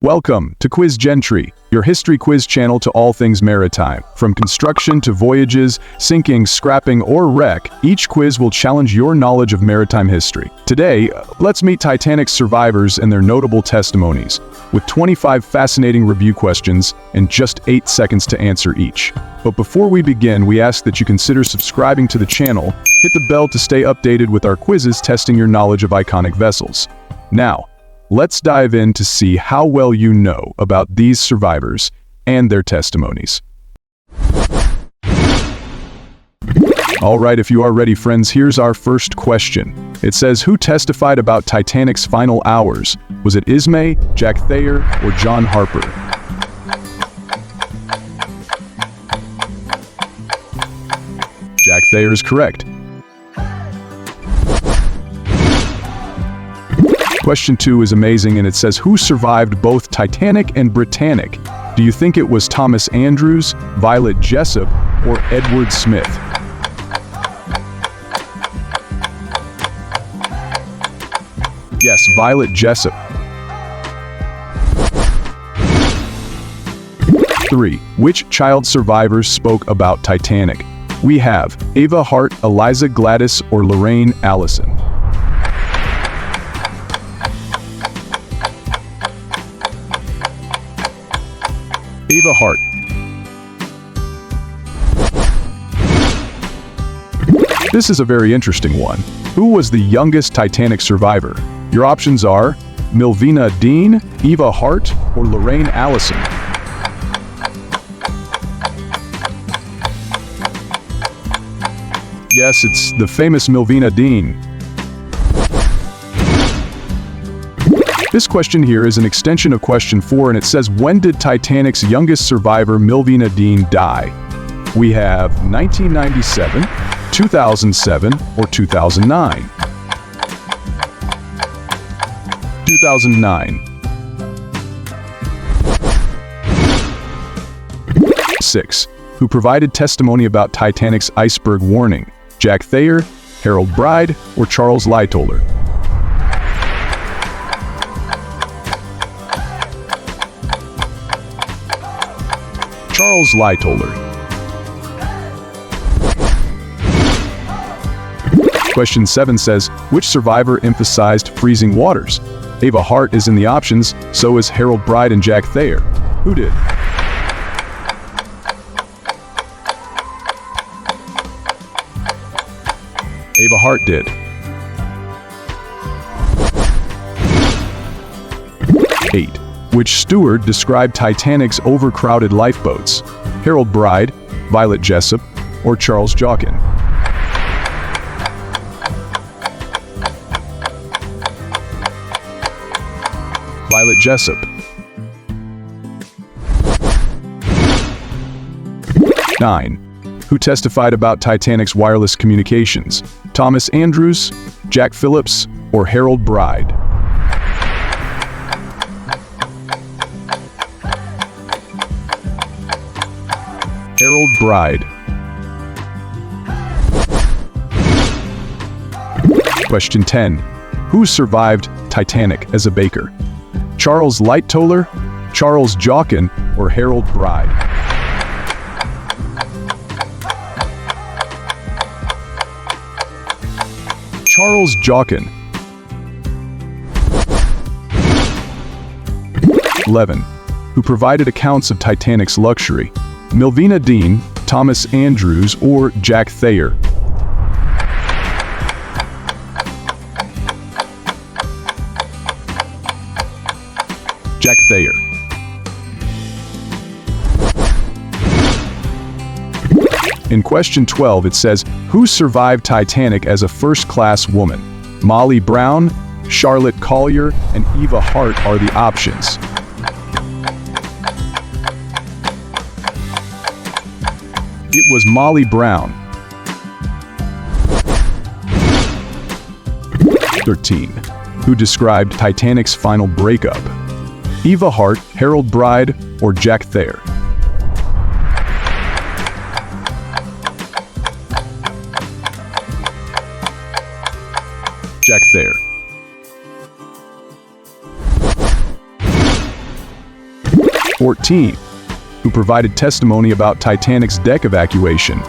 Welcome to Quiz Gentry, your history quiz channel to all things maritime. From construction to voyages, sinking, scrapping, or wreck, each quiz will challenge your knowledge of maritime history. Today, let's meet Titanic's survivors and their notable testimonies, with 25 fascinating review questions and just 8 seconds to answer each. But before we begin, we ask that you consider subscribing to the channel, hit the bell to stay updated with our quizzes testing your knowledge of iconic vessels. Now, let's dive in to see how well you know about these survivors and their testimonies. All right, if you are ready, friends, here's our first question. It says, who testified about Titanic's final hours? Was it Ismay, Jack Thayer, or John Harper? Jack Thayer is correct. Question 2 is amazing, and it says, who survived both Titanic and Britannic? Do you think it was Thomas Andrews, Violet Jessop, or Edward Smith? Yes, Violet Jessop. 3. Which child survivors spoke about Titanic? We have Ava Hart, Eliza Gladys, or Lorraine Allison. Ava Hart. This is a very interesting one. Who was the youngest Titanic survivor? Your options are Milvina Dean, Eva Hart, or Lorraine Allison. Yes, it's the famous Milvina Dean. This question here is an extension of question 4, and it says, when did Titanic's youngest survivor, Milvina Dean, die? We have 1997, 2007, or 2009. 2009. 6. Who provided testimony about Titanic's iceberg warning? Jack Thayer, Harold Bride, or Charles Lightoller? Charles Lightoller. Question 7 says, which survivor emphasized freezing waters? Ava Hart is in the options, so is Harold Bride and Jack Thayer. Who did? Ava Hart did. 8. Which steward described Titanic's overcrowded lifeboats? Harold Bride, Violet Jessop, or Charles Jockin? Violet Jessop. 9. Who testified about Titanic's wireless communications? Thomas Andrews, Jack Phillips, or Harold Bride? Harold Bride. Question 10. Who survived Titanic as a baker? Charles Lightoller, Charles Jockin, or Harold Bride? Charles Jockin. 11. Who provided accounts of Titanic's luxury? Milvina Dean, Thomas Andrews, or Jack Thayer? Jack Thayer. In question 12, it says, who survived Titanic as a first-class woman? Molly Brown, Charlotte Collier, and Eva Hart are the options. It was Molly Brown. 13. Who described Titanic's final breakup? Eva Hart, Harold Bride, or Jack Thayer? Jack Thayer. 14. Who provided testimony about Titanic's deck evacuation?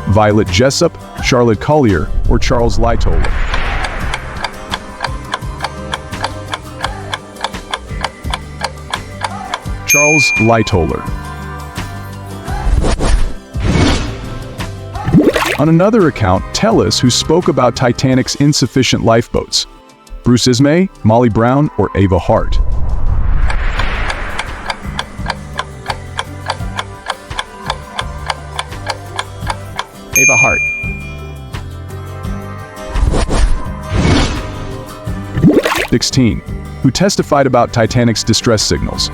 Violet Jessup, Charlotte Collier, or Charles Lightoller? Charles Lightoller. On another account, tell us who spoke about Titanic's insufficient lifeboats. Bruce Ismay, Molly Brown, or Ava Hart? Ava Hart. (16) Who testified about Titanic's distress signals?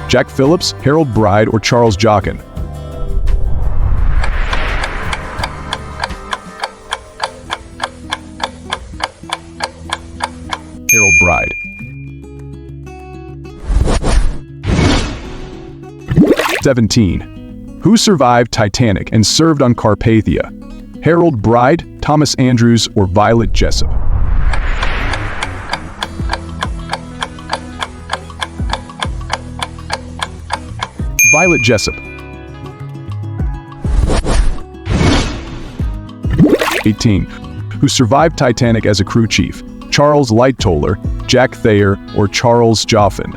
Jack Phillips, Harold Bride, or Charles Jochen? Harold Bride. 17. Who survived Titanic and served on Carpathia? Harold Bride, Thomas Andrews, or Violet Jessup? Violet Jessup. 18. Who survived Titanic as a crew chief? Charles Lightoller, Jack Thayer, or Charles Jochen?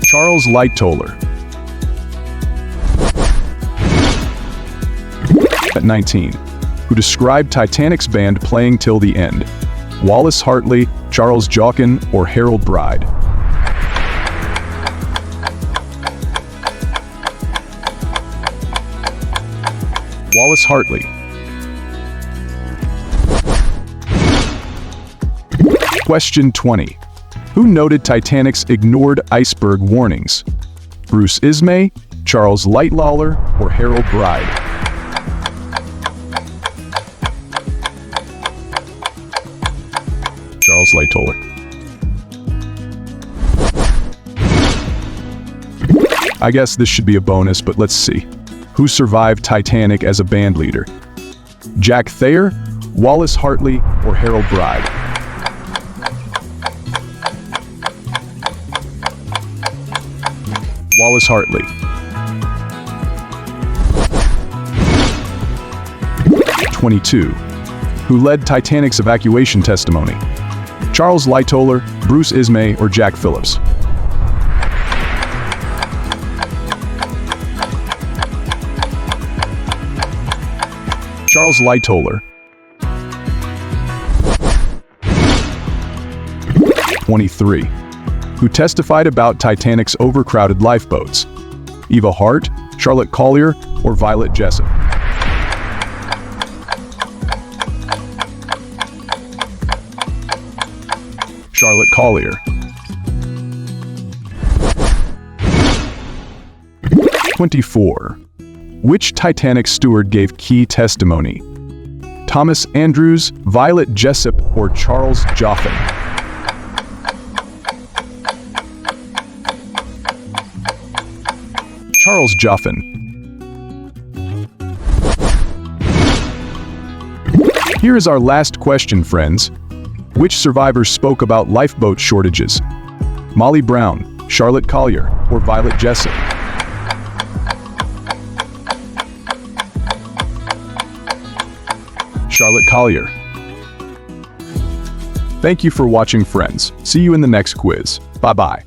Charles Lightoller. At 19. Who described Titanic's band playing till the end? Wallace Hartley, Charles Jochen, or Harold Bride? Wallace Hartley. Question 20. Who noted Titanic's ignored iceberg warnings? Bruce Ismay, Charles Lightoller, or Harold Bride? Charles Lightoller. I guess this should be a bonus, but let's see. Who survived Titanic as a band leader? Jack Thayer, Wallace Hartley, or Harold Bride? Wallace Hartley. 22. Who led Titanic's evacuation testimony? Charles Lightoller, Bruce Ismay, or Jack Phillips? Charles Lightoller. 23. Who testified about Titanic's overcrowded lifeboats? Ava Hart, Charlotte Collier, or Violet Jessup? Charlotte Collier. 24. Which Titanic steward gave key testimony? Thomas Andrews, Violet Jessup, or Charles Jochen? Charles Jochen. Here is our last question, friends. Which survivors spoke about lifeboat shortages? Molly Brown, Charlotte Collier, or Violet Jessup? Charlotte Collier. Thank you for watching, friends. See you in the next quiz. Bye-bye.